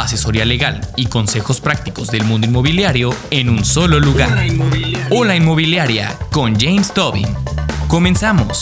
asesoría legal y consejos prácticos del mundo inmobiliario en un solo lugar. Hola Inmobiliaria con James Tobin. Comenzamos.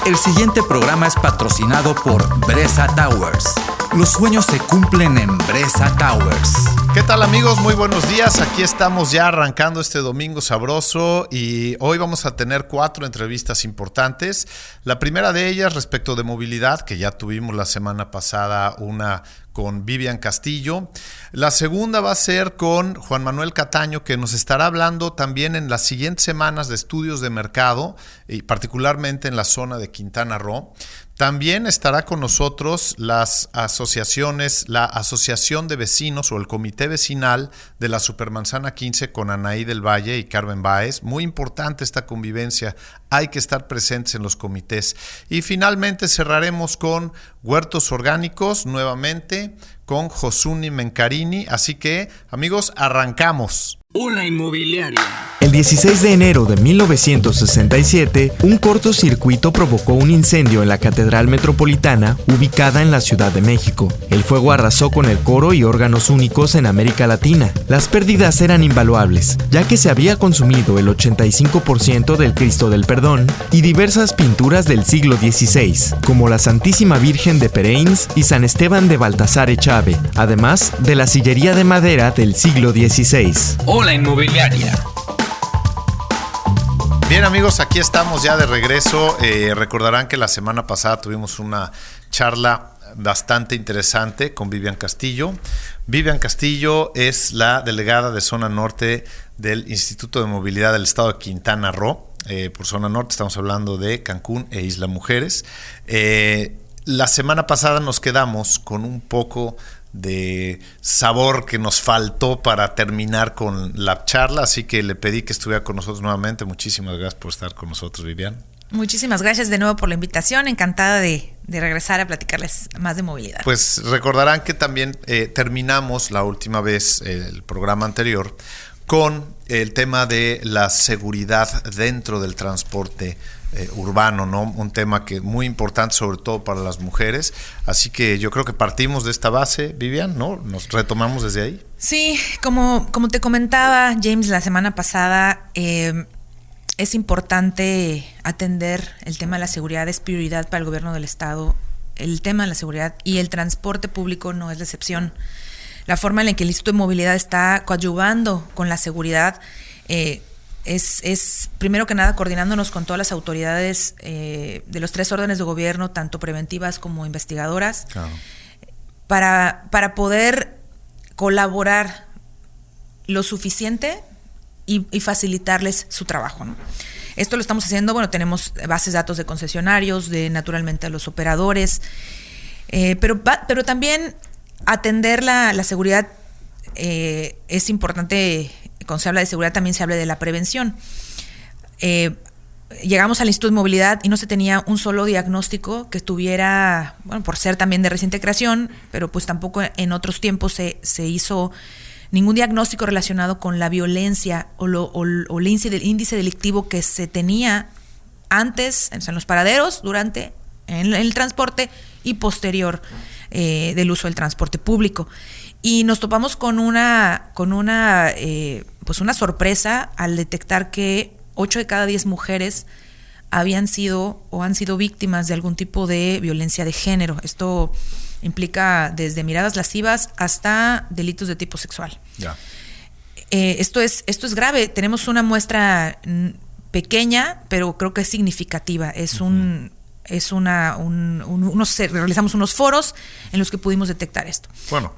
El siguiente programa es patrocinado por Bresa Towers. Los sueños se cumplen en Bresa Towers. ¿Qué tal, amigos? Muy buenos días. Aquí estamos ya arrancando este domingo sabroso y hoy vamos a tener 4 entrevistas importantes. La primera de ellas respecto de movilidad, que ya tuvimos la semana pasada una con Vivian Castillo. La segunda va a ser con Juan Manuel Cataño, que nos estará hablando también en las siguientes semanas de estudios de mercado, y particularmente en la zona de Quintana Roo. También estará con nosotros las asociaciones, la Asociación de Vecinos o el Comité Vecinal de la Supermanzana 15 con Anaí del Valle y Carmen Báez. Muy importante esta convivencia, hay que estar presentes en los comités. Y finalmente cerraremos con Huertos Orgánicos, nuevamente con Josuni Mencarini. Así que, amigos, arrancamos. Hola Inmobiliaria. El 16 de enero de 1967, un cortocircuito provocó un incendio en la Catedral Metropolitana, ubicada en la Ciudad de México. El fuego arrasó con el coro y órganos únicos en América Latina. Las pérdidas eran invaluables, ya que se había consumido el 85% del Cristo del Perdón y diversas pinturas del siglo XVI, como la Santísima Virgen de Pereins y San Esteban de Baltasar Echave, además de la sillería de madera del siglo XVI. Hola Inmobiliaria. Bien, amigos, aquí estamos ya de regreso. Recordarán que la semana pasada tuvimos una charla bastante interesante con Vivian Castillo. Vivian Castillo es la delegada de Zona Norte del Instituto de Movilidad del Estado de Quintana Roo. Por Zona Norte estamos hablando de Cancún e Isla Mujeres. La semana pasada nos quedamos con un poco de sabor que nos faltó para terminar con la charla, así que le pedí que estuviera con nosotros nuevamente. Muchísimas gracias por estar con nosotros, Vivian. Muchísimas gracias de nuevo por la invitación, encantada de regresar a platicarles más de movilidad. Pues recordarán que también terminamos la última vez, el programa anterior, con el tema de la seguridad dentro del transporte urbano, ¿no? Un tema que es muy importante, sobre todo para las mujeres. Así que yo creo que partimos de esta base, Vivian, ¿no? Nos retomamos desde ahí. Sí, como te comentaba, James, la semana pasada, es importante atender el tema de la seguridad, es prioridad para el gobierno del estado, el tema de la seguridad, y el transporte público no es la excepción. La forma en la que el Instituto de Movilidad está coadyuvando con la seguridad es primero que nada coordinándonos con todas las autoridades de los 3 órdenes de gobierno, tanto preventivas como investigadoras, claro, para poder colaborar lo suficiente y facilitarles su trabajo, ¿no? Esto lo estamos haciendo, bueno, tenemos bases de datos de concesionarios, de naturalmente a los operadores, pero también atender la seguridad es importante. Cuando se habla de seguridad también se habla de la prevención. Llegamos al Instituto de Movilidad y no se tenía un solo diagnóstico que tuviera, bueno, por ser también de reciente creación, pero pues tampoco en otros tiempos se hizo ningún diagnóstico relacionado con la violencia o el índice delictivo que se tenía antes, en los paraderos, durante, en el transporte y posterior del uso del transporte público. Y nos topamos con una sorpresa al detectar que 8 de cada 10 mujeres habían sido o han sido víctimas de algún tipo de violencia de género. Esto implica desde miradas lascivas hasta delitos de tipo sexual. Yeah. Esto es grave. Tenemos una muestra pequeña, pero creo que es significativa. Realizamos unos foros en los que pudimos detectar esto. Bueno,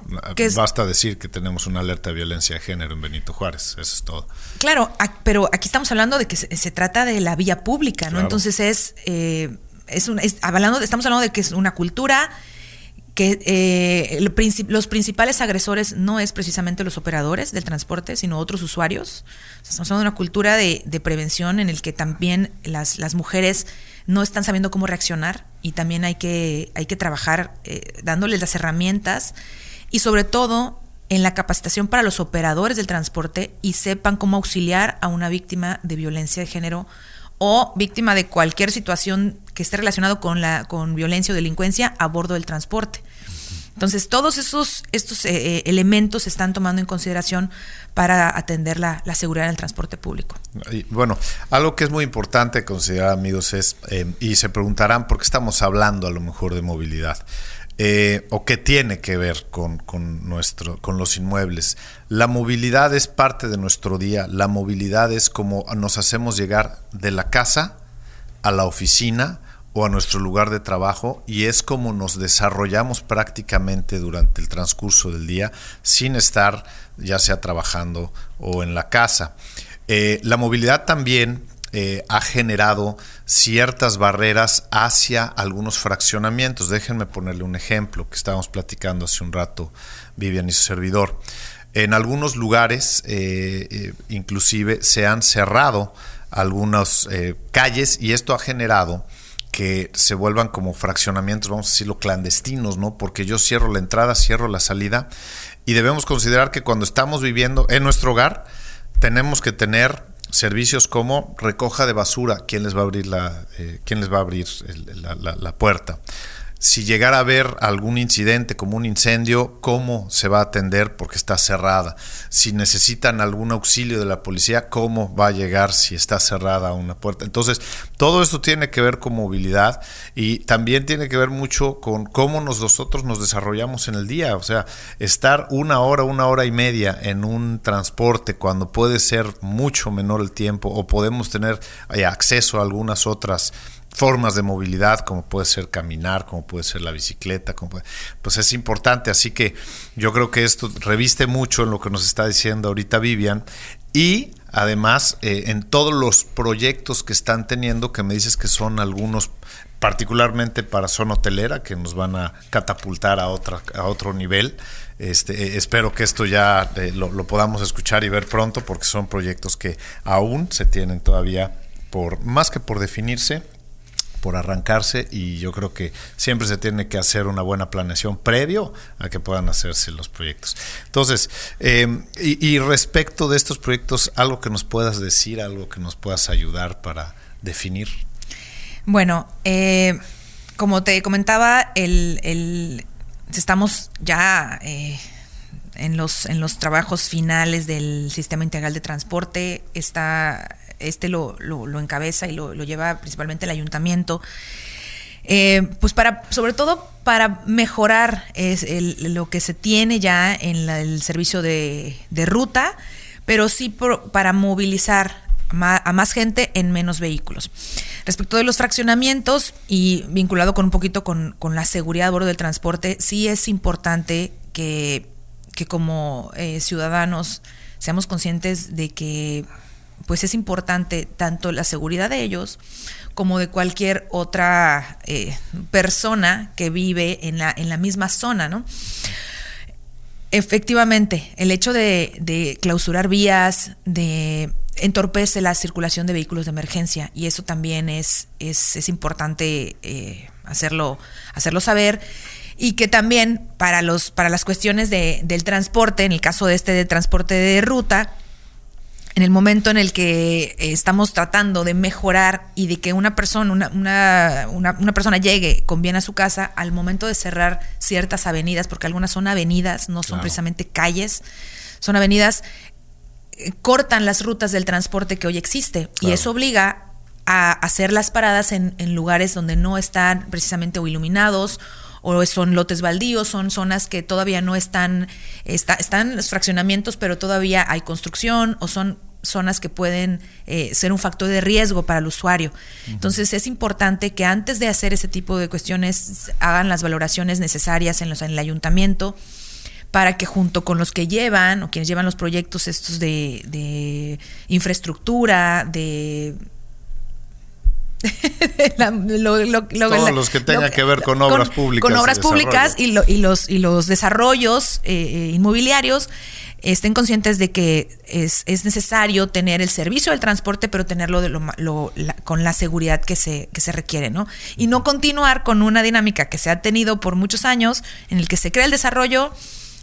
basta decir que tenemos una alerta de violencia de género en Benito Juárez, eso es todo. Claro, pero aquí estamos hablando de que se trata de la vía pública, ¿no? Claro. Entonces estamos hablando de que es una cultura que los principales agresores no es precisamente los operadores del transporte, sino otros usuarios. O sea, estamos hablando de una cultura de prevención en el que también las mujeres no están sabiendo cómo reaccionar, y también hay que trabajar dándoles las herramientas y sobre todo en la capacitación para los operadores del transporte y sepan cómo auxiliar a una víctima de violencia de género o víctima de cualquier situación que esté relacionado con violencia o delincuencia a bordo del transporte. Entonces, todos estos elementos se están tomando en consideración para atender la seguridad en el transporte público. Y bueno, algo que es muy importante considerar, amigos, es, y se preguntarán por qué estamos hablando a lo mejor de movilidad, o qué tiene que ver con los inmuebles. La movilidad es parte de nuestro día, la movilidad es como nos hacemos llegar de la casa a la oficina o a nuestro lugar de trabajo, y es como nos desarrollamos prácticamente durante el transcurso del día sin estar ya sea trabajando o en la casa. La movilidad también ha generado ciertas barreras hacia algunos fraccionamientos. Déjenme ponerle un ejemplo que estábamos platicando hace un rato, Vivian y su servidor. En algunos lugares inclusive se han cerrado algunas calles, y esto ha generado que se vuelvan como fraccionamientos, vamos a decirlo, clandestinos, ¿no? Porque yo cierro la entrada, cierro la salida, y debemos considerar que cuando estamos viviendo en nuestro hogar, tenemos que tener servicios como recoja de basura. ¿Quién les va a abrir la puerta? Si llegara a haber algún incidente como un incendio, ¿cómo se va a atender? Porque está cerrada. Si necesitan algún auxilio de la policía, ¿cómo va a llegar si está cerrada una puerta? Entonces, todo esto tiene que ver con movilidad, y también tiene que ver mucho con cómo nosotros nos desarrollamos en el día. O sea, estar una hora y media en un transporte cuando puede ser mucho menor el tiempo, o podemos tener acceso a algunas otras formas de movilidad, como puede ser caminar, como puede ser la bicicleta, pues es importante. Así que yo creo que esto reviste mucho en lo que nos está diciendo ahorita Vivian, y además en todos los proyectos que están teniendo, que me dices que son algunos particularmente para zona hotelera, que nos van a catapultar a otro nivel. Espero que esto ya lo podamos escuchar y ver pronto, porque son proyectos que aún se tienen todavía más que por definirse, por arrancarse, y yo creo que siempre se tiene que hacer una buena planeación previo a que puedan hacerse los proyectos. Entonces, y respecto de estos proyectos, algo que nos puedas decir, algo que nos puedas ayudar para definir. Bueno, como te comentaba, estamos ya en los trabajos finales del Sistema Integral de Transporte. Lo encabeza y lo lleva principalmente el ayuntamiento, pues sobre todo para mejorar lo que se tiene ya en el servicio de ruta, pero sí para movilizar a más gente en menos vehículos. Respecto de los fraccionamientos, y vinculado con un poquito con la seguridad a bordo del transporte, sí es importante que como ciudadanos seamos conscientes de que pues es importante tanto la seguridad de ellos como de cualquier otra persona que vive en la misma zona, ¿no? Efectivamente, el hecho de clausurar vías, entorpece la circulación de vehículos de emergencia, y eso también es importante hacerlo saber. Y que también para las cuestiones del transporte, en el caso de transporte de ruta, en el momento en el que estamos tratando de mejorar y de que una persona llegue con bien a su casa, al momento de cerrar ciertas avenidas, porque algunas son avenidas, no son precisamente calles, son avenidas, cortan las rutas del transporte que hoy existe, y eso obliga a hacer las paradas en lugares donde no están precisamente o iluminados, o son lotes baldíos, son zonas que todavía no están los fraccionamientos, pero todavía hay construcción, o son zonas que pueden ser un factor de riesgo para el usuario. Uh-huh. Entonces es importante que antes de hacer ese tipo de cuestiones hagan las valoraciones necesarias en el ayuntamiento, para que junto con los que llevan o quienes llevan los proyectos estos de infraestructura, todos los que tengan que ver con obras públicas. Con obras públicas y los desarrollos inmobiliarios estén conscientes de que es necesario tener el servicio del transporte, pero tenerlo con la seguridad que se requiere, ¿no? Y no continuar con una dinámica que se ha tenido por muchos años, en el que se crea el desarrollo,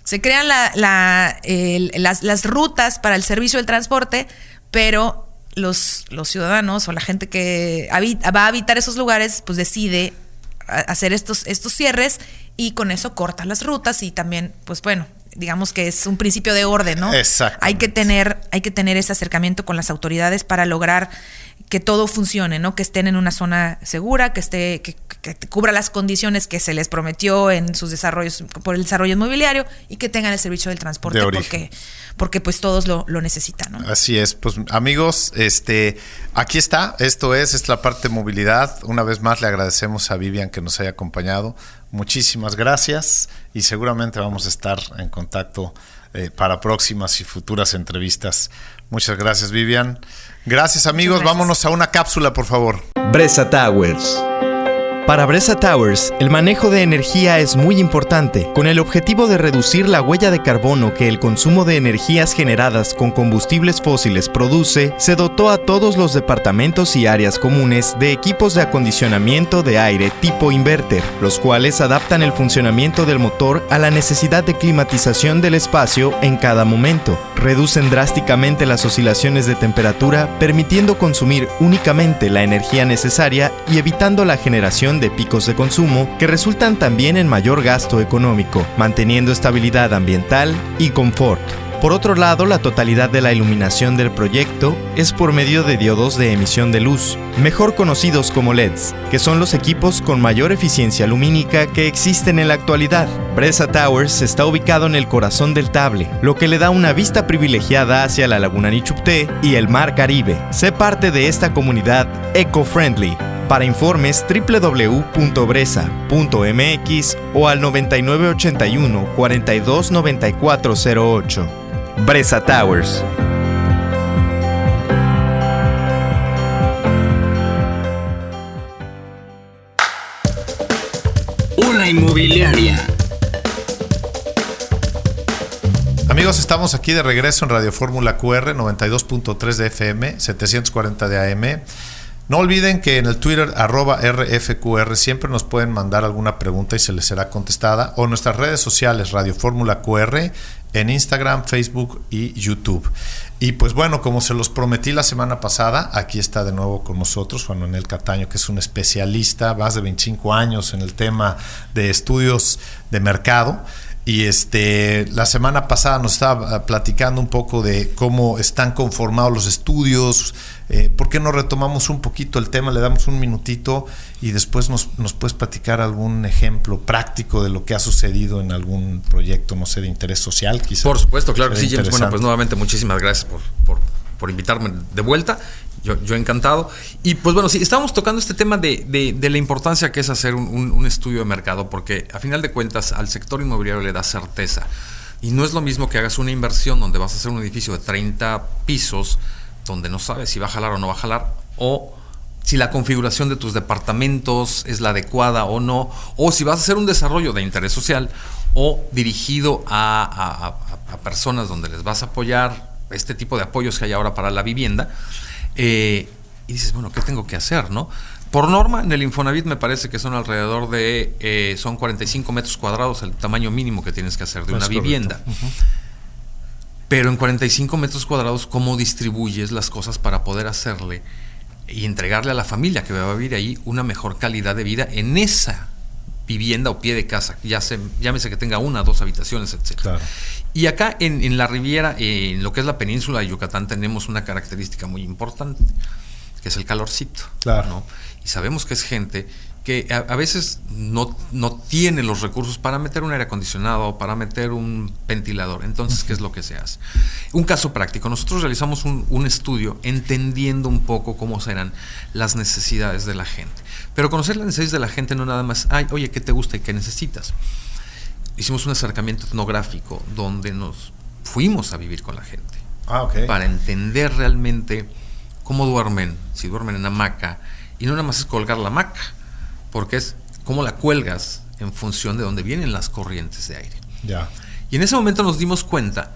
se crean las rutas para el servicio del transporte, pero los ciudadanos o la gente que va a habitar esos lugares, pues decide hacer estos cierres y con eso corta las rutas y también, pues bueno, digamos que es un principio de orden, ¿no? Exacto. Hay que tener ese acercamiento con las autoridades para lograr que todo funcione, ¿no? Que estén en una zona segura, que cubra las condiciones que se les prometió en sus desarrollos, por el desarrollo inmobiliario, y que tengan el servicio del transporte porque pues todos lo necesitan, ¿no? Así es. Pues amigos, aquí está, esta es la parte de movilidad. Una vez más le agradecemos a Vivian que nos haya acompañado. Muchísimas gracias y seguramente vamos a estar en contacto para próximas y futuras entrevistas. Muchas gracias, Vivian. Gracias, amigos. Gracias. Vámonos a una cápsula, por favor. Bresa Towers. Para Bresa Towers, el manejo de energía es muy importante, con el objetivo de reducir la huella de carbono que el consumo de energías generadas con combustibles fósiles produce. Se dotó a todos los departamentos y áreas comunes de equipos de acondicionamiento de aire tipo inverter, los cuales adaptan el funcionamiento del motor a la necesidad de climatización del espacio en cada momento. Reducen drásticamente las oscilaciones de temperatura, permitiendo consumir únicamente la energía necesaria y evitando la generación de picos de consumo que resultan también en mayor gasto económico, manteniendo estabilidad ambiental y confort. Por otro lado, la totalidad de la iluminación del proyecto es por medio de diodos de emisión de luz, mejor conocidos como LEDs, que son los equipos con mayor eficiencia lumínica que existen en la actualidad. Bresa Towers está ubicado en el corazón del Table, lo que le da una vista privilegiada hacia la Laguna Nichupté y el Mar Caribe. Sé parte de esta comunidad eco-friendly. Para informes www.bresa.mx o al 9981 429408. Bresa Towers. Ola Inmobiliaria. Amigos, estamos aquí de regreso en Radio Fórmula QR, 92.3 de FM, 740 de AM. No olviden que en el Twitter @RFQR siempre nos pueden mandar alguna pregunta y se les será contestada, o en nuestras redes sociales Radio Fórmula QR en Instagram, Facebook y YouTube. Y pues bueno, como se los prometí la semana pasada, aquí está de nuevo con nosotros Juan Manuel Cataño, que es un especialista, más de 25 años en el tema de estudios de mercado. Y la semana pasada nos estaba platicando un poco de cómo están conformados los estudios. ¿Por qué no retomamos un poquito el tema? Le damos un minutito y después nos puedes platicar algún ejemplo práctico de lo que ha sucedido en algún proyecto, no sé, de interés social, quizás. Por supuesto, claro que sí, James. Bueno, pues nuevamente muchísimas gracias por invitarme de vuelta. Yo encantado. Y pues bueno, sí, estábamos tocando este tema de la importancia que es hacer un estudio de mercado, porque a final de cuentas al sector inmobiliario le da certeza. Y no es lo mismo que hagas una inversión donde vas a hacer un edificio de 30 pisos, donde no sabes si va a jalar o no va a jalar, o si la configuración de tus departamentos es la adecuada o no, o si vas a hacer un desarrollo de interés social o dirigido a personas donde les vas a apoyar, este tipo de apoyos que hay ahora para la vivienda. Y dices, bueno, ¿qué tengo que hacer, no? Por norma, en el Infonavit me parece que son alrededor de son 45 metros cuadrados el tamaño mínimo que tienes que hacer de una vivienda. Uh-huh. Pero en 45 metros cuadrados, ¿cómo distribuyes las cosas para poder hacerle y entregarle a la familia que va a vivir ahí una mejor calidad de vida en esa vivienda o pie de casa? Llámese que tenga 1 o 2 habitaciones, etc. Claro. Y acá en la Riviera, en lo que es la península de Yucatán, tenemos una característica muy importante, que es el calorcito. Claro. ¿No? Y sabemos que es gente que a veces no tiene los recursos para meter un aire acondicionado o para meter un ventilador. Entonces, ¿qué es lo que se hace? Un caso práctico. Nosotros realizamos un estudio entendiendo un poco cómo serán las necesidades de la gente. Pero conocer las necesidades de la gente no nada más, oye, ¿qué te gusta y qué necesitas? Hicimos un acercamiento etnográfico donde nos fuimos a vivir con la gente. Okay. Para entender realmente cómo duermen, si duermen en hamaca, y no nada más es colgar la hamaca, porque es cómo la cuelgas en función de dónde vienen las corrientes de aire. Ya. Y en ese momento nos dimos cuenta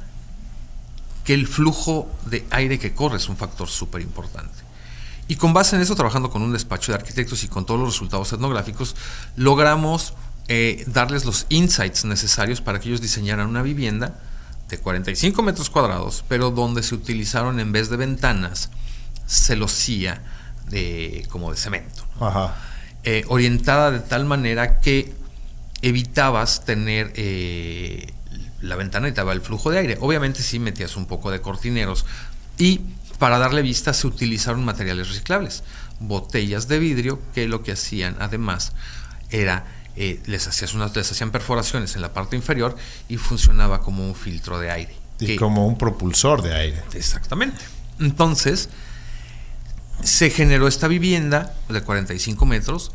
que el flujo de aire que corre es un factor súper importante. Y con base en eso, trabajando con un despacho de arquitectos y con todos los resultados etnográficos, logramos darles los insights necesarios para que ellos diseñaran una vivienda de 45 metros cuadrados, pero donde se utilizaron, en vez de ventanas, celosía como de cemento, ¿no? Ajá. Orientada de tal manera que evitabas tener la ventana, evitaba el flujo de aire. Obviamente sí metías un poco de cortineros, y para darle vista se utilizaron materiales reciclables, botellas de vidrio, que lo que hacían además era les hacían perforaciones en la parte inferior y funcionaba como un filtro de aire. Y como un propulsor de aire. Exactamente. Entonces se generó esta vivienda de 45 metros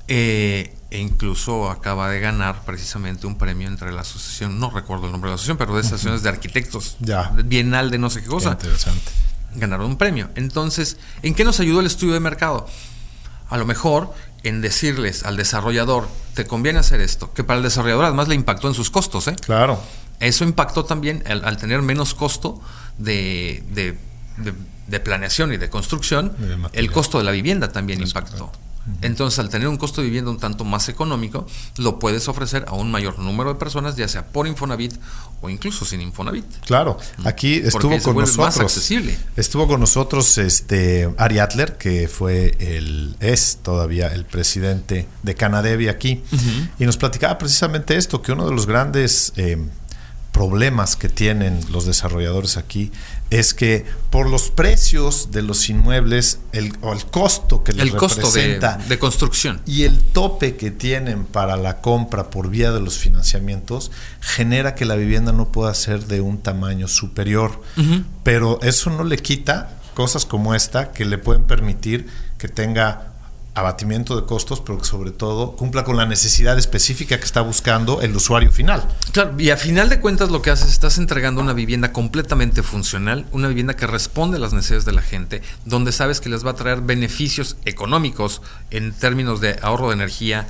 e incluso acaba de ganar precisamente un premio entre la asociación, no recuerdo el nombre de la asociación, pero de esas asociaciones de arquitectos, bienal de no sé qué cosa. Qué interesante. Ganaron un premio. Entonces, ¿en qué nos ayudó el estudio de mercado? A lo mejor en decirles al desarrollador, te conviene hacer esto, que para el desarrollador además le impactó en sus costos, ¿eh? Claro. Eso impactó también al tener menos costo de planeación y de construcción, el costo de la vivienda también impactó. Entonces, al tener un costo de vivienda un tanto más económico, lo puedes ofrecer a un mayor número de personas, ya sea por Infonavit o incluso sin Infonavit. Claro, aquí estuvo con nosotros. Más accesible. Estuvo con nosotros Ari Adler, que es todavía el presidente de Canadevi aquí, y nos platicaba precisamente esto, que uno de los grandes problemas que tienen los desarrolladores aquí es que por los precios de los inmuebles, el costo que les representa, de construcción y el tope que tienen para la compra por vía de los financiamientos, genera que la vivienda no pueda ser de un tamaño superior. Pero eso no le quita cosas como esta, que le pueden permitir que tenga abatimiento de costos, pero que sobre todo cumpla con la necesidad específica que está buscando el usuario final. Claro, y a final de cuentas lo que haces, estás entregando una vivienda completamente funcional, una vivienda que responde a las necesidades de la gente, donde sabes que les va a traer beneficios económicos en términos de ahorro de energía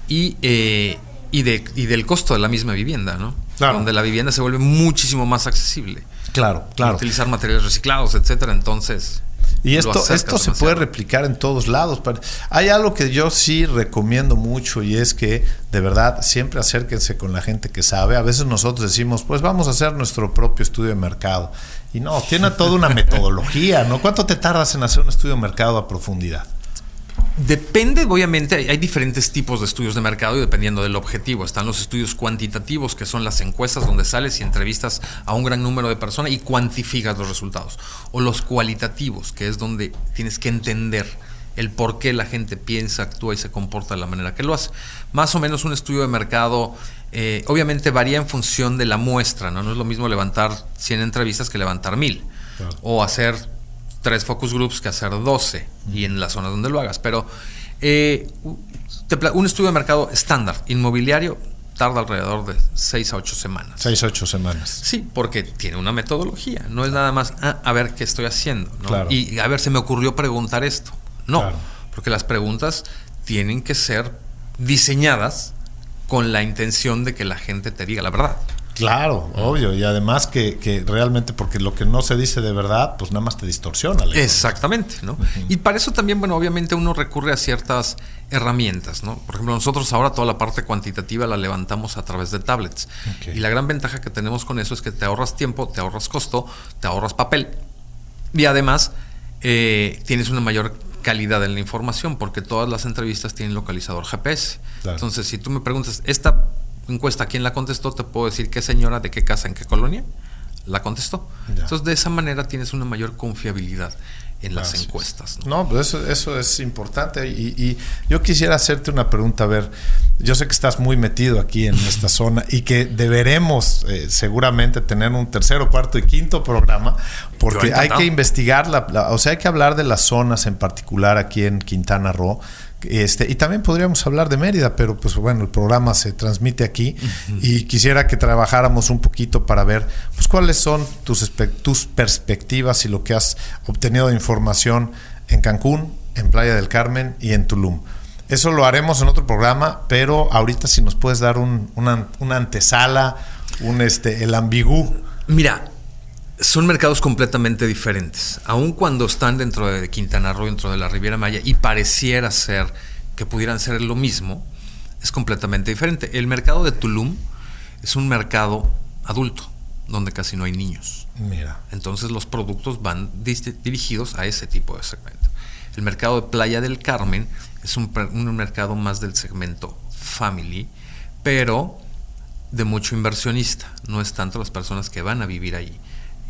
y del costo de la misma vivienda, ¿no? Claro. Donde la vivienda se vuelve muchísimo más accesible. Claro. Utilizar materiales reciclados, etcétera. Entonces, y esto se puede replicar en todos lados. Hay algo que yo sí recomiendo mucho, y es que de verdad siempre acérquense con la gente que sabe. A veces nosotros decimos, pues vamos a hacer nuestro propio estudio de mercado, y no, tiene toda una metodología, ¿no? ¿Cuánto te tardas en hacer un estudio de mercado a profundidad? Depende, obviamente, hay diferentes tipos de estudios de mercado y dependiendo del objetivo. Están los estudios cuantitativos, que son las encuestas donde sales y entrevistas a un gran número de personas y cuantificas los resultados. O los cualitativos, que es donde tienes que entender el por qué la gente piensa, actúa y se comporta de la manera que lo hace. Más o menos un estudio de mercado obviamente varía en función de la muestra, ¿no? No es lo mismo levantar 100 entrevistas que levantar 1000. Claro. O hacer 3 focus groups que hacer 12 y en las zonas donde lo hagas. Pero un estudio de mercado estándar inmobiliario tarda alrededor de 6 a 8 semanas. 6 a 8 semanas. Sí, porque tiene una metodología. No es nada más a ver qué estoy haciendo, ¿no? Claro. Y a ver, se me ocurrió preguntar esto. No, claro. Porque las preguntas tienen que ser diseñadas con la intención de que la gente te diga la verdad. Claro, obvio, y además que realmente, porque lo que no se dice de verdad, pues nada más te distorsiona. Exactamente, ¿no? Y para eso también, bueno, obviamente uno recurre a ciertas herramientas, ¿no? Por ejemplo, nosotros ahora toda la parte cuantitativa la levantamos a través de tablets. Okay. Y la gran ventaja que tenemos con eso es que te ahorras tiempo, te ahorras costo, te ahorras papel y además tienes una mayor calidad en la información, porque todas las entrevistas tienen localizador GPS. Claro. Entonces, si tú me preguntas, esta encuesta, ¿quién la contestó? Te puedo decir qué señora, de qué casa, en qué colonia la contestó. Ya. Entonces, de esa manera tienes una mayor confiabilidad en las encuestas, ¿no? Pues eso es importante. Y yo quisiera hacerte una pregunta. A ver, yo sé que estás muy metido aquí en esta zona y que deberemos seguramente tener un tercero, cuarto y quinto programa, porque hay que investigar, o sea, hay que hablar de las zonas en particular aquí en Quintana Roo. Y también podríamos hablar de Mérida, pero pues bueno, el programa se transmite aquí y quisiera que trabajáramos un poquito para ver pues cuáles son tus perspectivas y lo que has obtenido de información en Cancún, en Playa del Carmen y en Tulum. Eso lo haremos en otro programa, pero ahorita si nos puedes dar una antesala, el ambigú. Mira, son mercados completamente diferentes. Aun cuando están dentro de Quintana Roo, dentro de la Riviera Maya, y pareciera ser que pudieran ser lo mismo, es completamente diferente. El mercado de Tulum es un mercado adulto, donde casi no hay niños. Mira. Entonces los productos van dirigidos a ese tipo de segmento. El mercado de Playa del Carmen es un mercado más del segmento family, pero de mucho inversionista. No es tanto las personas que van a vivir ahí.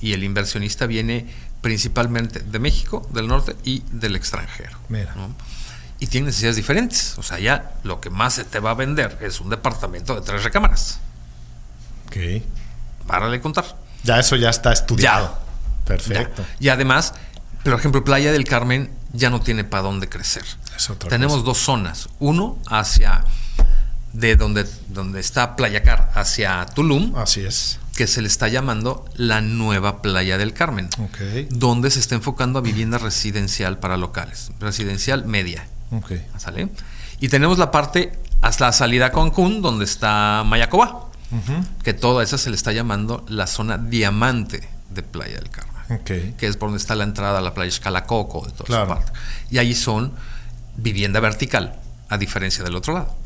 Y el inversionista viene principalmente de México, del norte y del extranjero. Mira. ¿No? Y tiene necesidades diferentes. O sea, ya lo que más se te va a vender es un departamento de 3 recámaras. Ok. Párale de contar. Ya eso ya está estudiado. Ya. Perfecto. Ya. Y además, por ejemplo, Playa del Carmen ya no tiene para dónde crecer. Tenemos 2 zonas. Uno hacia de donde está Playa Car, hacia Tulum. Así es. Que se le está llamando la nueva Playa del Carmen. Okay. Donde se está enfocando a vivienda residencial para locales. Residencial media. Okay. ¿Sale? Y tenemos la parte hasta la salida a Cancún, donde está Mayacoba. Que toda esa se le está llamando la zona diamante de Playa del Carmen. Okay. Que es por donde está la entrada a la playa Xcalacoco, de toda claro. esa parte. Y ahí son vivienda vertical, a diferencia del otro lado.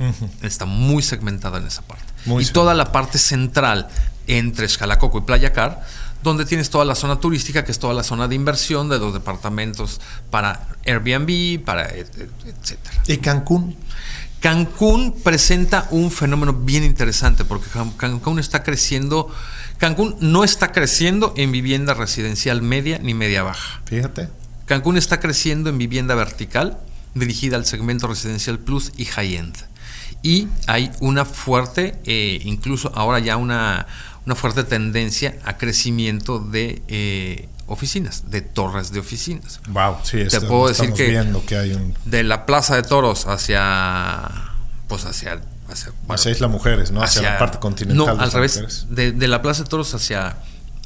Está muy segmentada en esa parte. Toda la parte central entre Xcalacoco y Playa Car, donde tienes toda la zona turística, que es toda la zona de inversión de los departamentos para Airbnb, para etcétera. ¿Y Cancún? Cancún presenta un fenómeno bien interesante porque Cancún está creciendo. Cancún no está creciendo en vivienda residencial media ni media baja. Fíjate. Cancún está creciendo en vivienda vertical dirigida al segmento residencial plus y high-end. Y hay una fuerte, incluso ahora ya una fuerte tendencia a crecimiento de oficinas, de torres de oficinas. Wow, sí, te puedo decir que, viendo que hay de la Plaza de Toros hacia Isla Mujeres, ¿no? Hacia la parte continental. No, al revés, de la Plaza de Toros hacia,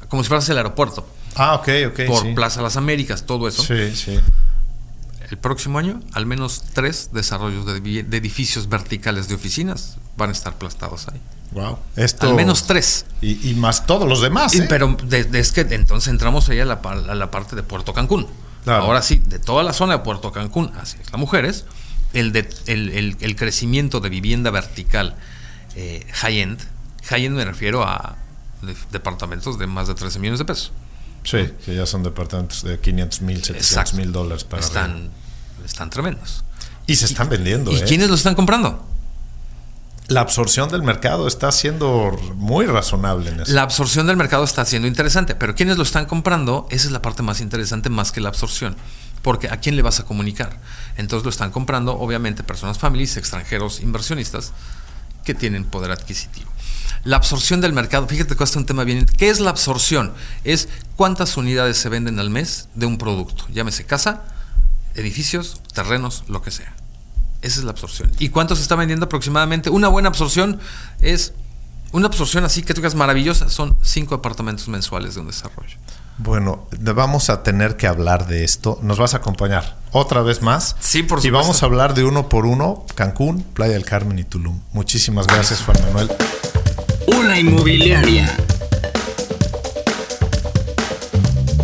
como si fuera hacia el aeropuerto. Ah, ok. Por sí. Plaza Las Américas, todo eso. Sí. El próximo año, al menos 3 desarrollos de edificios verticales de oficinas van a estar plastados ahí. Wow. Al menos 3. Y más todos los demás. Pero es que entonces entramos ahí a la parte de Puerto Cancún. Claro. Ahora sí, de toda la zona de Puerto Cancún hacia las mujeres, el crecimiento de vivienda vertical high-end me refiero a departamentos de más de 13 millones de pesos. Sí, que ya son departamentos de 500,000, 700,000 dólares para están tremendos. Y se están vendiendo. ¿Y quiénes los están comprando? La absorción del mercado está siendo muy razonable en eso. La absorción del mercado está siendo interesante, pero ¿quiénes lo están comprando? Esa es la parte más interesante más que la absorción. Porque ¿a quién le vas a comunicar? Entonces lo están comprando, obviamente, personas familiares, extranjeros, inversionistas que tienen poder adquisitivo. La absorción del mercado, fíjate que este es un tema bien. ¿Qué es la absorción? Es cuántas unidades se venden al mes de un producto, llámese casa, edificios, terrenos, lo que sea. Esa es la absorción. ¿Y cuánto se está vendiendo aproximadamente? Una buena absorción es una absorción así que tú digas maravillosa, son 5 departamentos mensuales de un desarrollo. Bueno, vamos a tener que hablar de esto. ¿Nos vas a acompañar otra vez más? Sí, por supuesto. Y vamos a hablar de uno por uno, Cancún, Playa del Carmen y Tulum. Muchísimas gracias, Juan Manuel. Una inmobiliaria.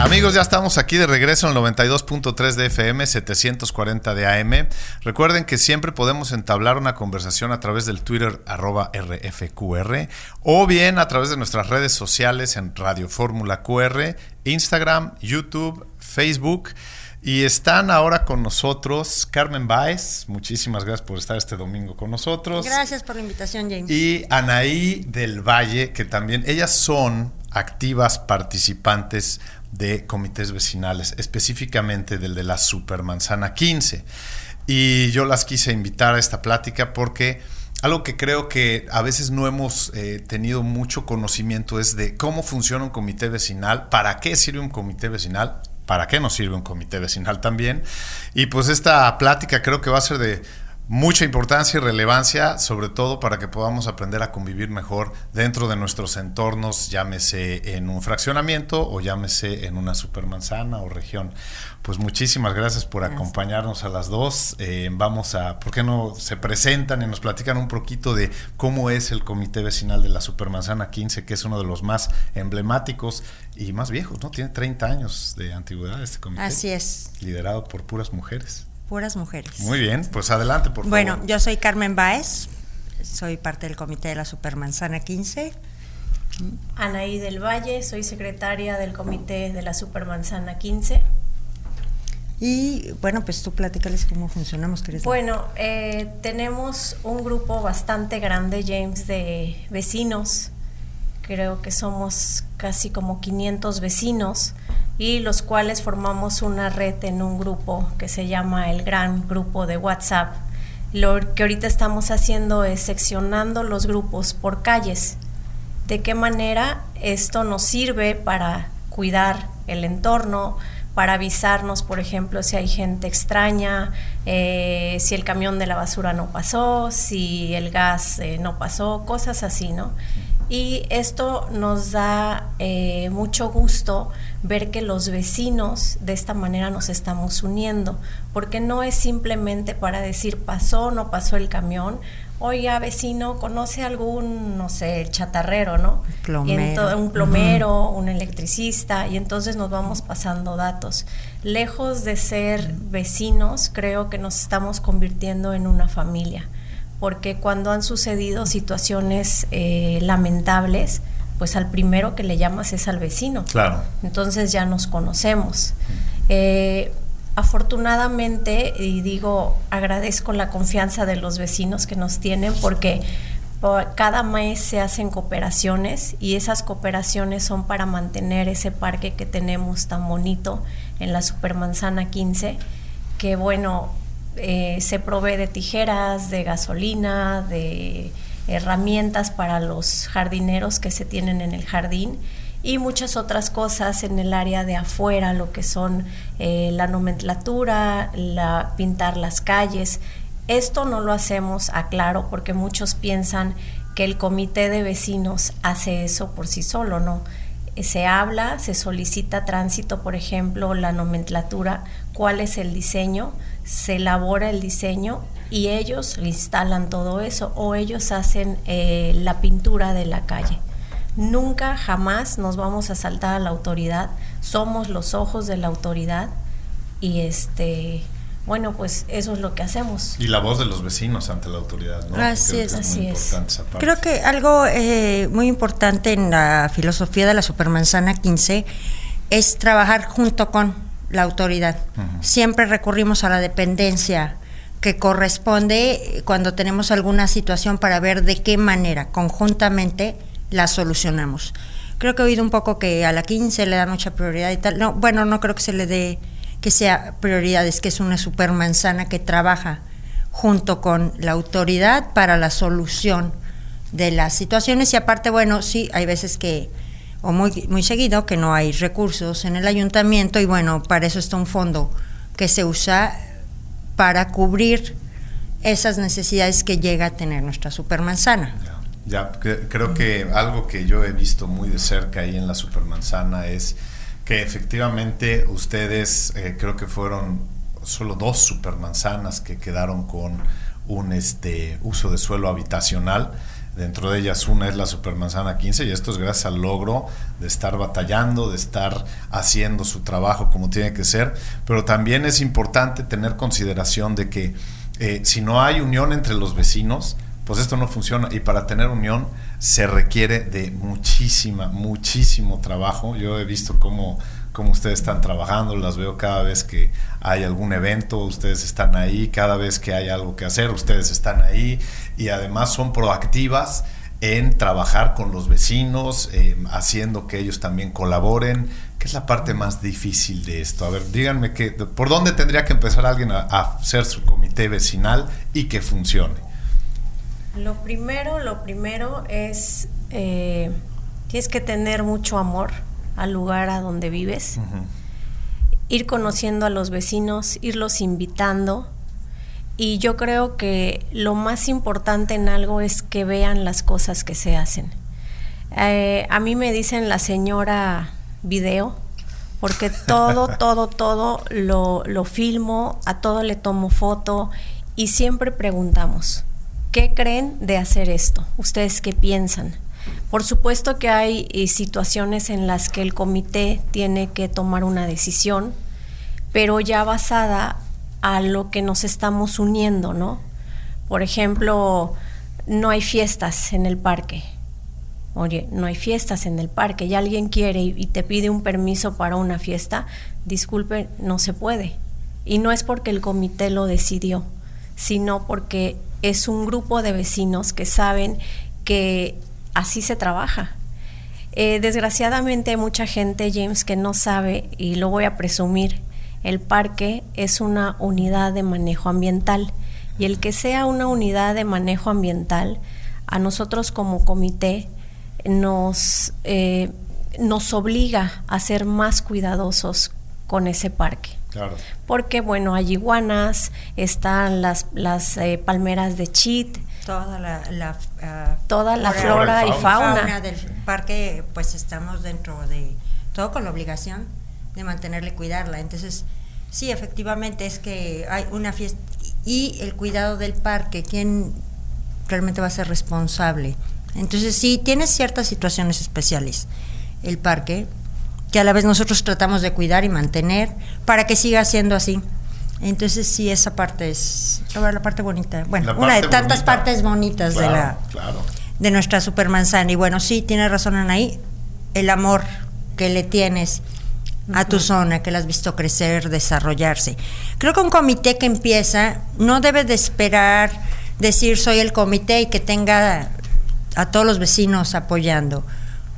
Amigos, ya estamos aquí de regreso en el 92.3 de FM, 740 de AM. Recuerden que siempre podemos entablar una conversación a través del Twitter @RFQR o bien a través de nuestras redes sociales en Radio Fórmula QR, Instagram, YouTube, Facebook. Y están ahora con nosotros Carmen Báez. Muchísimas gracias por estar este domingo con nosotros. Gracias por la invitación, James. Y Anaí del Valle, que también ellas son activas participantes de comités vecinales, específicamente del de la Supermanzana 15. Y yo las quise invitar a esta plática porque algo que creo que a veces no hemos tenido mucho conocimiento es de cómo funciona un comité vecinal, para qué sirve un comité vecinal, para qué nos sirve un comité vecinal también. Y pues esta plática creo que va a ser de mucha importancia y relevancia, sobre todo para que podamos aprender a convivir mejor dentro de nuestros entornos, llámese en un fraccionamiento o llámese en una supermanzana o región. Pues muchísimas gracias por acompañarnos a las dos. Vamos a, ¿por qué no se presentan y nos platican un poquito de cómo es el comité vecinal de la Supermanzana 15, que es uno de los más emblemáticos y más viejos, ¿no? Tiene 30 años de antigüedad este comité. Así es. Liderado por puras mujeres. Puras mujeres. Muy bien, pues adelante, por favor. Bueno, yo soy Carmen Báez, soy parte del comité de la Supermanzana 15 Anaí del Valle, soy secretaria del comité de la Supermanzana 15. Y bueno, pues tú platícales cómo funcionamos, Teresa. Bueno, tenemos un grupo bastante grande, James, de vecinos. Creo que somos casi como 500 vecinos, y los cuales formamos una red en un grupo que se llama el Gran Grupo de WhatsApp. Lo que ahorita estamos haciendo es seccionando los grupos por calles. ¿De qué manera esto nos sirve para cuidar el entorno, para avisarnos, por ejemplo, si hay gente extraña, si el camión de la basura no pasó, si el gas no pasó, cosas así, ¿no? Y esto nos da mucho gusto ver que los vecinos de esta manera nos estamos uniendo, porque no es simplemente para decir pasó o no pasó el camión. Oiga, vecino, ¿conoce algún, no sé, el chatarrero, ¿no? Plomero. Un plomero, un electricista, y entonces nos vamos pasando datos. Lejos de ser vecinos, creo que nos estamos convirtiendo en una familia, porque cuando han sucedido situaciones lamentables, pues al primero que le llamas es al vecino. Claro. Entonces ya nos conocemos. Afortunadamente, y digo, agradezco la confianza de los vecinos que nos tienen, porque cada mes se hacen cooperaciones, y esas cooperaciones son para mantener ese parque que tenemos tan bonito en la Supermanzana 15, que bueno, se provee de tijeras, de gasolina, de herramientas para los jardineros que se tienen en el jardín, y muchas otras cosas en el área de afuera, lo que son la nomenclatura, pintar las calles. Esto no lo hacemos, aclaro, porque muchos piensan que el comité de vecinos hace eso por sí solo, ¿no? Se habla, se solicita tránsito, por ejemplo, la nomenclatura, cuál es el diseño, se elabora el diseño y ellos instalan todo eso, o ellos hacen la pintura de la calle. Nunca, jamás nos vamos a saltar a la autoridad, somos los ojos de la autoridad, y bueno, pues eso es lo que hacemos. Y la voz de los vecinos ante la autoridad, ¿no? Así es, así es. Creo que algo muy importante en la filosofía de la Supermanzana 15 es trabajar junto con la autoridad. Uh-huh. Siempre recurrimos a la dependencia que corresponde cuando tenemos alguna situación, para ver de qué manera conjuntamente la solucionamos. Creo que he oído un poco que a la 15 le da mucha prioridad y tal. No, bueno, no creo que se le dé que sea prioridad, es que es una supermanzana que trabaja junto con la autoridad para la solución de las situaciones. Y aparte, bueno, sí, hay veces que, o muy seguido, que no hay recursos en el ayuntamiento, y bueno, para eso está un fondo que se usa para cubrir esas necesidades que llega a tener nuestra supermanzana. Ya, creo que algo que yo he visto muy de cerca ahí en la Supermanzana es que efectivamente ustedes, creo que fueron solo 2 supermanzanas que quedaron con un uso de suelo habitacional. Dentro de ellas una es la Supermanzana 15, y esto es gracias al logro de estar batallando, de estar haciendo su trabajo como tiene que ser. Pero también es importante tener consideración de que si no hay unión entre los vecinos, pues esto no funciona, y para tener unión se requiere de muchísimo trabajo. Yo he visto cómo ustedes están trabajando, las veo cada vez que hay algún evento, ustedes están ahí, cada vez que hay algo que hacer, ustedes están ahí, y además son proactivas en trabajar con los vecinos, haciendo que ellos también colaboren. ¿Qué es la parte más difícil de esto? A ver, díganme por dónde tendría que empezar alguien a hacer su comité vecinal y que funcione. Lo primero es, tienes que tener mucho amor al lugar a donde vives, uh-huh. Ir conociendo a los vecinos, irlos invitando, y yo creo que lo más importante en algo es que vean las cosas que se hacen. A mí me dicen la señora video, porque todo lo filmo, a todo le tomo foto, y siempre preguntamos: ¿qué creen de hacer esto? ¿Ustedes qué piensan? Por supuesto que hay situaciones en las que el comité tiene que tomar una decisión, pero ya basada a lo que nos estamos uniendo, ¿no? Por ejemplo, no hay fiestas en el parque. Oye, no hay fiestas en el parque, y alguien quiere y te pide un permiso para una fiesta, disculpe, no se puede. Y no es porque el comité lo decidió, sino porque es un grupo de vecinos que saben que así se trabaja. Desgraciadamente hay mucha gente, James, que no sabe, y lo voy a presumir, el parque es una unidad de manejo ambiental, y el que sea una unidad de manejo ambiental, a nosotros como comité nos obliga a ser más cuidadosos con ese parque. Claro. Porque, bueno, hay iguanas, están las palmeras de chit, toda la flora y fauna del parque, pues estamos dentro de todo con la obligación de mantenerla y cuidarla. Entonces, sí, efectivamente es que hay una fiesta y el cuidado del parque, ¿quién realmente va a ser responsable? Entonces, sí, tiene ciertas situaciones especiales el parque, que a la vez nosotros tratamos de cuidar y mantener para que siga siendo así. Entonces sí, esa parte es la parte bonita. Bueno, una de tantas partes bonitas, claro, de nuestra Supermanzana. Y bueno, sí, tiene razón Anaí, el amor que le tienes a tu zona, que la has visto crecer, desarrollarse. Creo que un comité que empieza no debe de esperar decir soy el comité y que tenga a todos los vecinos apoyando.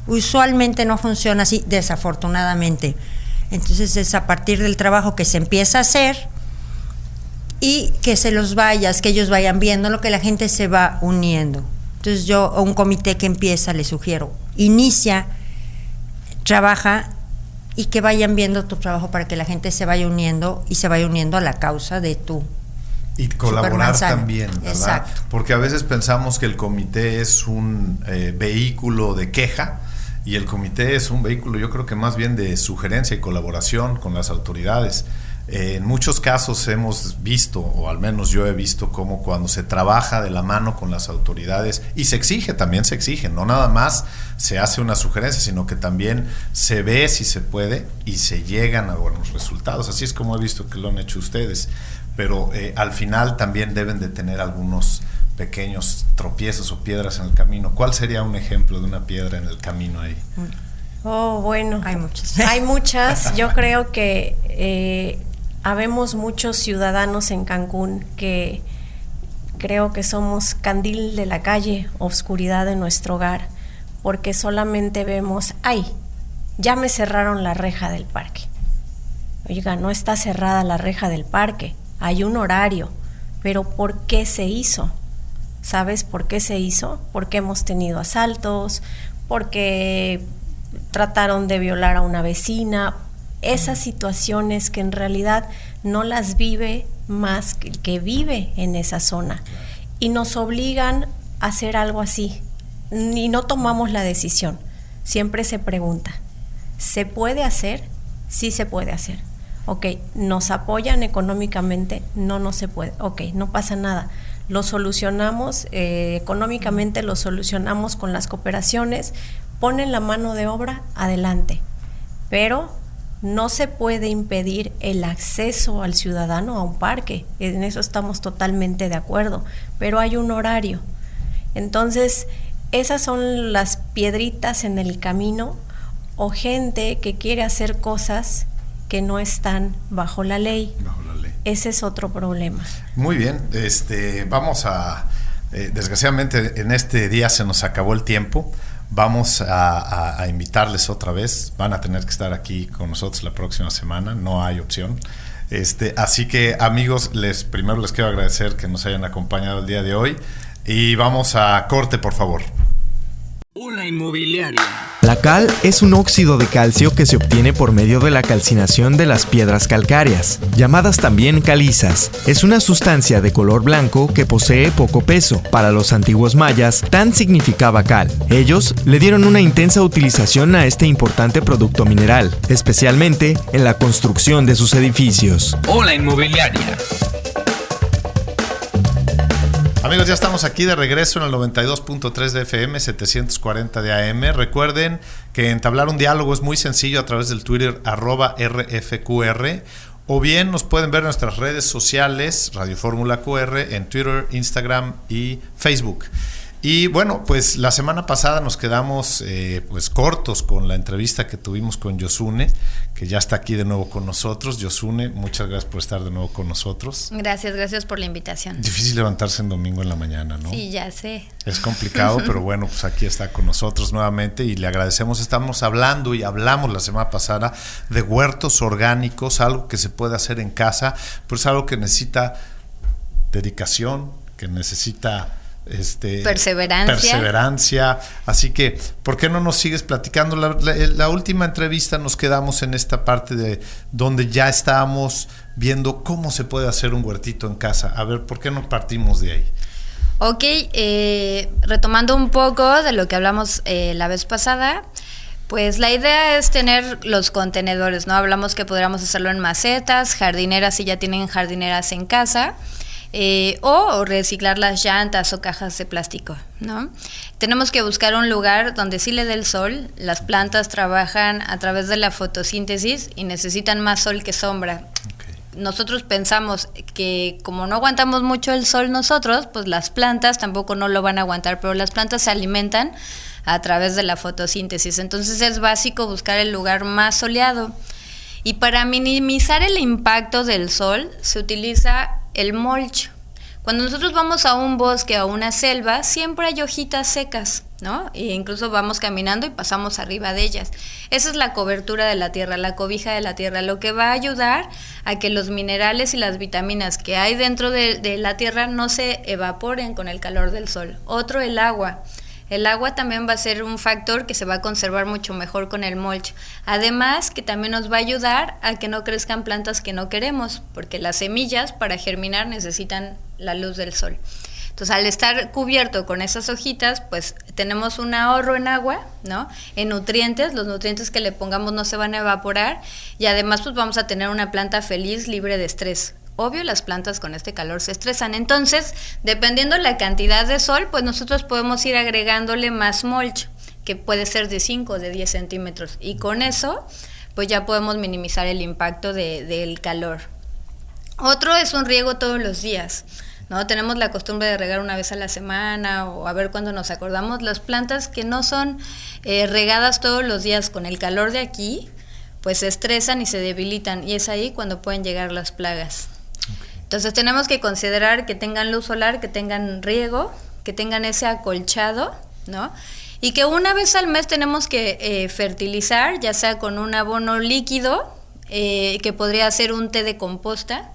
Usualmente no funciona así, desafortunadamente. Entonces es a partir del trabajo que se empieza a hacer y que que ellos vayan viendo lo que la gente se va uniendo. Entonces yo, a un comité que empieza, le sugiero, inicia, trabaja y que vayan viendo tu trabajo para que la gente se vaya uniendo y se vaya uniendo a la causa de tu y colaborar también, ¿verdad? Exacto. Porque a veces pensamos que el comité es un vehículo de queja, y el comité es un vehículo, yo creo que más bien de sugerencia y colaboración con las autoridades. En muchos casos hemos visto, o al menos yo he visto, cómo cuando se trabaja de la mano con las autoridades, y se exige, no nada más se hace una sugerencia, sino que también se ve si se puede y se llegan a buenos resultados. Así es como he visto que lo han hecho ustedes. Pero al final también deben de tener algunos pequeños tropiezos o piedras en el camino. ¿Cuál sería un ejemplo de una piedra en el camino ahí? Oh, bueno, hay muchas. Hay muchas. Yo creo que habemos muchos ciudadanos en Cancún que creo que somos candil de la calle, oscuridad de nuestro hogar, porque solamente vemos, ya me cerraron la reja del parque. Oiga, no está cerrada la reja del parque, hay un horario, pero ¿por qué se hizo? ¿Sabes por qué se hizo? Porque hemos tenido asaltos, porque trataron de violar a una vecina, esas situaciones que en realidad no las vive más que vive en esa zona, y nos obligan a hacer algo así y no tomamos la decisión. Siempre se pregunta, ¿se puede hacer? Sí se puede hacer. Ok, ¿nos apoyan económicamente? No se puede. Ok, no pasa nada. Lo solucionamos, económicamente lo solucionamos con las cooperaciones, ponen la mano de obra, adelante. Pero no se puede impedir el acceso al ciudadano a un parque, en eso estamos totalmente de acuerdo, pero hay un horario. Entonces, esas son las piedritas en el camino, o gente que quiere hacer cosas que no están bajo la ley. Ese es otro problema. Muy bien, vamos a, desgraciadamente en este día se nos acabó el tiempo. Vamos a invitarles otra vez. Van a tener que estar aquí con nosotros la próxima semana, no hay opción. Así que, amigos, primero les quiero agradecer que nos hayan acompañado el día de hoy. Y vamos a corte, por favor. Una inmobiliaria. La cal es un óxido de calcio que se obtiene por medio de la calcinación de las piedras calcáreas, llamadas también calizas. Es una sustancia de color blanco que posee poco peso. Para los antiguos mayas, tan significaba cal. Ellos le dieron una intensa utilización a este importante producto mineral, especialmente en la construcción de sus edificios. Hola Inmobiliaria. Amigos, ya estamos aquí de regreso en el 92.3 de FM, 740 de AM. Recuerden que entablar un diálogo es muy sencillo a través del Twitter @RFQR, o bien nos pueden ver en nuestras redes sociales, Radio Fórmula QR, en Twitter, Instagram y Facebook. Y bueno, pues la semana pasada nos quedamos pues cortos con la entrevista que tuvimos con Yosune, que ya está aquí de nuevo con nosotros. Yosune, muchas gracias por estar de nuevo con nosotros. Gracias por la invitación. Difícil levantarse en domingo en la mañana, ¿no? Sí, ya sé. Es complicado, pero bueno, pues aquí está con nosotros nuevamente y le agradecemos. Estamos hablando y hablamos la semana pasada de huertos orgánicos, algo que se puede hacer en casa, pero es algo que necesita dedicación, que necesita perseverancia. Así que, ¿por qué no nos sigues platicando? La última entrevista nos quedamos en esta parte de donde ya estábamos viendo cómo se puede hacer un huertito en casa. A ver, ¿por qué no partimos de ahí? Ok, retomando un poco de lo que hablamos la vez pasada, pues la idea es tener los contenedores, ¿no? Hablamos que podríamos hacerlo en macetas, jardineras si ya tienen jardineras en casa, o reciclar las llantas o cajas de plástico, ¿no? Tenemos que buscar un lugar donde sí le dé el sol. Las plantas trabajan a través de la fotosíntesis y necesitan más sol que sombra. Nosotros pensamos que como no aguantamos mucho el sol nosotros, pues las plantas tampoco no lo van a aguantar, pero las plantas se alimentan a través de la fotosíntesis. Entonces es básico buscar el lugar más soleado. Y para minimizar el impacto del sol se utiliza el mulch. Cuando nosotros vamos a un bosque o a una selva, siempre hay hojitas secas, ¿no? E incluso vamos caminando y pasamos arriba de ellas. Esa es la cobertura de la tierra, la cobija de la tierra, lo que va a ayudar a que los minerales y las vitaminas que hay dentro de la tierra no se evaporen con el calor del sol. Otro, el agua. El agua también va a ser un factor que se va a conservar mucho mejor con el mulch. Además, que también nos va a ayudar a que no crezcan plantas que no queremos, porque las semillas para germinar necesitan la luz del sol. Entonces, al estar cubierto con esas hojitas, pues tenemos un ahorro en agua, ¿no? En nutrientes, los nutrientes que le pongamos no se van a evaporar y además pues vamos a tener una planta feliz, libre de estrés. Obvio, las plantas con este calor se estresan. Entonces, dependiendo la cantidad de sol, pues nosotros podemos ir agregándole más mulch, que puede ser de 5 o de 10 centímetros. Y con eso, pues ya podemos minimizar el impacto del calor. Otro es un riego todos los días, ¿no? Tenemos la costumbre de regar una vez a la semana o a ver cuándo nos acordamos. Las plantas que no son regadas todos los días con el calor de aquí, pues se estresan y se debilitan. Y es ahí cuando pueden llegar las plagas. Entonces tenemos que considerar que tengan luz solar, que tengan riego, que tengan ese acolchado, ¿no? Y que una vez al mes tenemos que fertilizar, ya sea con un abono líquido, que podría ser un té de composta,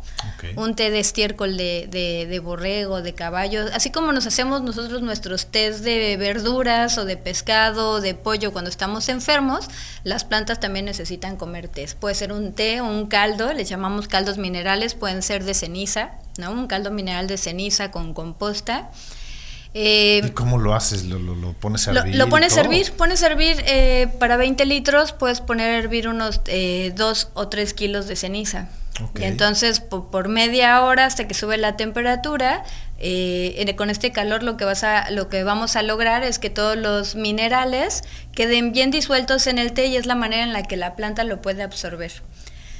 un té de estiércol de borrego, de caballo, así como nos hacemos nosotros nuestros tés de verduras o de pescado o de pollo cuando estamos enfermos, las plantas también necesitan comer tés. Puede ser un té o un caldo, les llamamos caldos minerales, pueden ser de ceniza, ¿no? Un caldo mineral de ceniza con composta. ¿Y cómo lo haces? ¿Lo pones a hervir? Lo pones a hervir, para 20 litros puedes poner a hervir unos 2 o 3 kilos de ceniza. Y entonces por media hora hasta que sube la temperatura, con este calor lo que vamos a lograr es que todos los minerales queden bien disueltos en el té y es la manera en la que la planta lo puede absorber.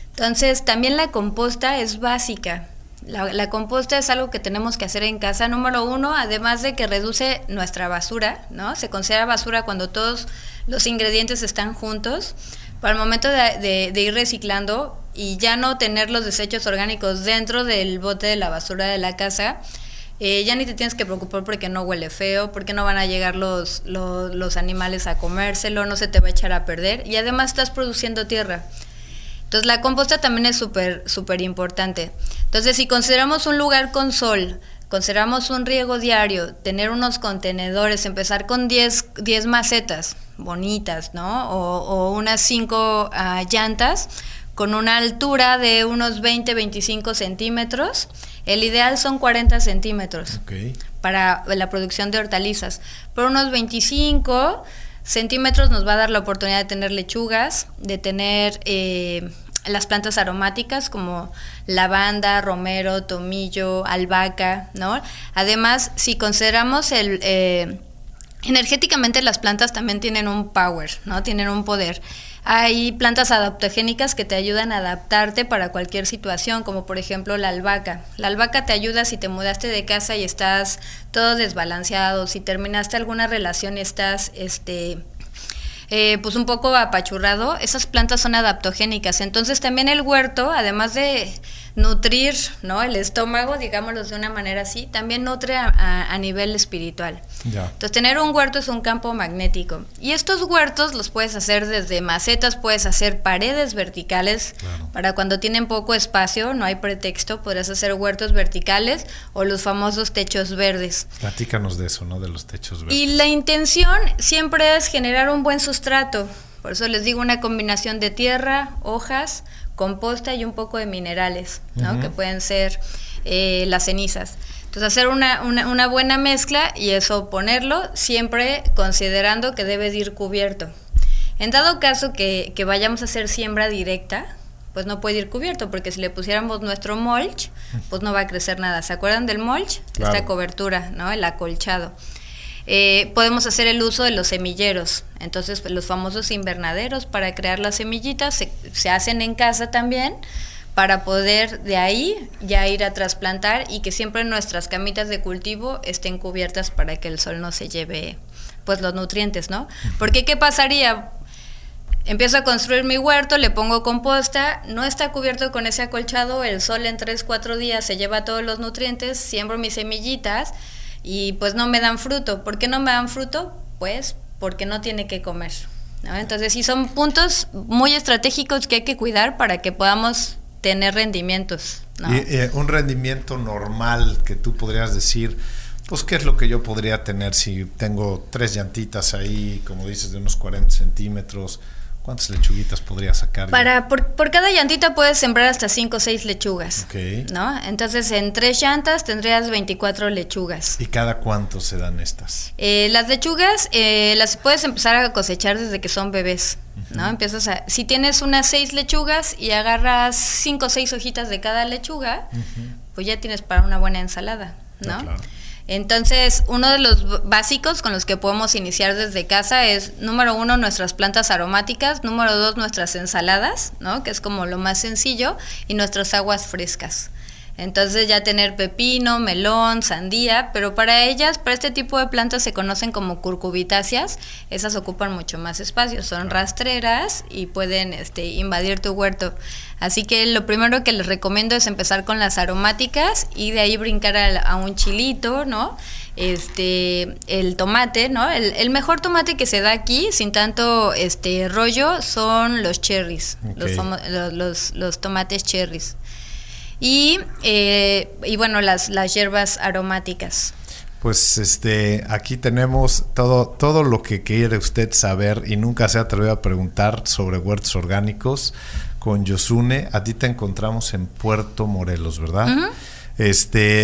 Entonces también la composta es básica. La composta es algo que tenemos que hacer en casa. Número 1, además de que reduce nuestra basura, ¿no? Se considera basura cuando todos los ingredientes están juntos. Para el momento de ir reciclando y ya no tener los desechos orgánicos dentro del bote de la basura de la casa, ya ni te tienes que preocupar porque no huele feo, porque no van a llegar los animales a comérselo, no se te va a echar a perder y además estás produciendo tierra. Entonces la composta también es súper importante. Entonces si consideramos un lugar con sol, consideramos un riego diario, tener unos contenedores, empezar con 10 macetas bonitas, ¿no? O unas 5 llantas con una altura de unos 20-25 centímetros. El ideal son 40 centímetros para la producción de hortalizas. Por unos 25 centímetros nos va a dar la oportunidad de tener lechugas, de tener las plantas aromáticas como lavanda, romero, tomillo, albahaca, ¿no? Además, si consideramos energéticamente las plantas también tienen un power, ¿no? Tienen un poder. Hay plantas adaptogénicas que te ayudan a adaptarte para cualquier situación, como por ejemplo la albahaca. La albahaca te ayuda si te mudaste de casa y estás todo desbalanceado, si terminaste alguna relación y estás pues un poco apachurrado. Esas plantas son adaptogénicas. Entonces también el huerto, además de nutrir, ¿no?, el estómago, digámoslo de una manera así, también nutre a nivel espiritual. Ya. Entonces tener un huerto es un campo magnético. Y estos huertos los puedes hacer desde macetas, puedes hacer paredes verticales, claro, para cuando tienen poco espacio, no hay pretexto, podrás hacer huertos verticales o los famosos techos verdes. Platícanos de eso, ¿no?, de los techos verdes. Y la intención siempre es generar un buen sustrato. Por eso les digo, una combinación de tierra, hojas, composta y un poco de minerales, ¿no?, que pueden ser las cenizas. Entonces hacer una buena mezcla y eso ponerlo, siempre considerando que debe de ir cubierto. En dado caso que vayamos a hacer siembra directa, pues no puede ir cubierto, porque si le pusiéramos nuestro mulch, pues no va a crecer nada. ¿Se acuerdan del mulch? Claro. Esta cobertura, ¿no?, el acolchado. Podemos hacer el uso de los semilleros. Entonces, pues, los famosos invernaderos para crear las semillitas se hacen en casa también, para poder de ahí ya ir a trasplantar y que siempre nuestras camitas de cultivo estén cubiertas para que el sol no se lleve, pues, los nutrientes, ¿no? Porque ¿qué pasaría? Empiezo a construir mi huerto, le pongo composta, no está cubierto con ese acolchado, el sol en 3-4 días se lleva todos los nutrientes, siembro mis semillitas y pues no me dan fruto. ¿Por qué no me dan fruto? Pues porque no tiene que comer, ¿no? Entonces sí son puntos muy estratégicos que hay que cuidar para que podamos tener rendimientos, ¿no? Y un rendimiento normal que tú podrías decir, pues ¿qué es lo que yo podría tener si tengo 3 llantitas ahí, como dices, de unos 40 centímetros? ¿Cuántas lechuguitas podría sacar? Por cada llantita puedes sembrar hasta 5 o 6 lechugas, okay, ¿no? Entonces en 3 llantas tendrías 24 lechugas. ¿Y cada cuánto se dan estas? Las lechugas las puedes empezar a cosechar desde que son bebés, ¿no? Si tienes unas 6 lechugas y agarras 5 o 6 hojitas de cada lechuga, pues ya tienes para una buena ensalada, ¿no? Ya, claro. Entonces, uno de los básicos con los que podemos iniciar desde casa es, número 1, nuestras plantas aromáticas, número 2, nuestras ensaladas, ¿no?, que es como lo más sencillo, y nuestras aguas frescas. Entonces ya tener pepino, melón, sandía, pero para este tipo de plantas se conocen como curcubitáceas. Esas ocupan mucho más espacio, son rastreras y pueden invadir tu huerto. Así que lo primero que les recomiendo es empezar con las aromáticas y de ahí brincar a un chilito, ¿no? El tomate, ¿no? El mejor tomate que se da aquí, sin tanto rollo, son los cherries, okay, los tomates cherries. Y bueno, las hierbas aromáticas. Pues aquí tenemos todo lo que quiere usted saber y nunca se ha atrevido a preguntar sobre huertos orgánicos con Yosune. A ti te encontramos en Puerto Morelos, ¿verdad?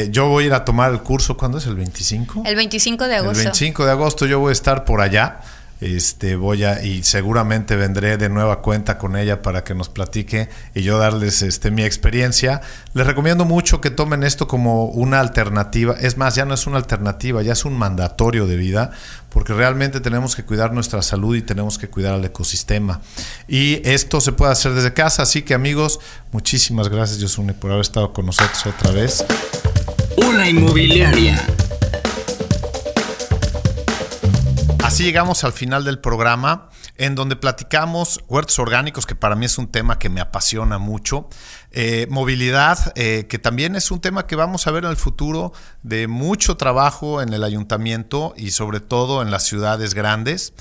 Yo voy a ir a tomar el curso. ¿Cuándo es? ¿El 25? El 25 de agosto. El 25 de agosto yo voy a estar por allá. Y seguramente vendré de nueva cuenta con ella para que nos platique y yo darles mi experiencia. Les recomiendo mucho que tomen esto como una alternativa. Es más, ya no es una alternativa, ya es un mandatorio de vida, porque realmente tenemos que cuidar nuestra salud y tenemos que cuidar al ecosistema. Y esto se puede hacer desde casa. Así que, amigos, muchísimas gracias, Yosune, por haber estado con nosotros otra vez. Una inmobiliaria. Así llegamos al final del programa, en donde platicamos huertos orgánicos, que para mí es un tema que me apasiona mucho, movilidad, que también es un tema que vamos a ver en el futuro, de mucho trabajo en el ayuntamiento y sobre todo en las ciudades grandes,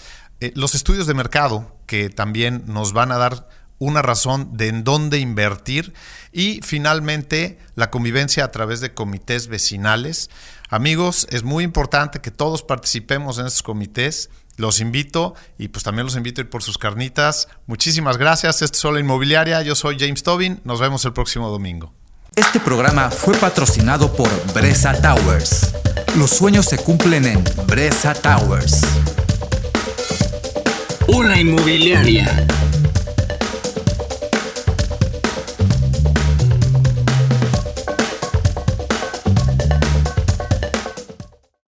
los estudios de mercado, que también nos van a dar una razón de en dónde invertir, y finalmente la convivencia a través de comités vecinales. Amigos, es muy importante que todos participemos en estos comités. Los invito y pues también los invito a ir por sus carnitas. Muchísimas gracias. Esto es Hola Inmobiliaria. Yo soy James Tobin. Nos vemos el próximo domingo. Este programa fue patrocinado por Bresa Towers. Los sueños se cumplen en Bresa Towers. Hola Inmobiliaria.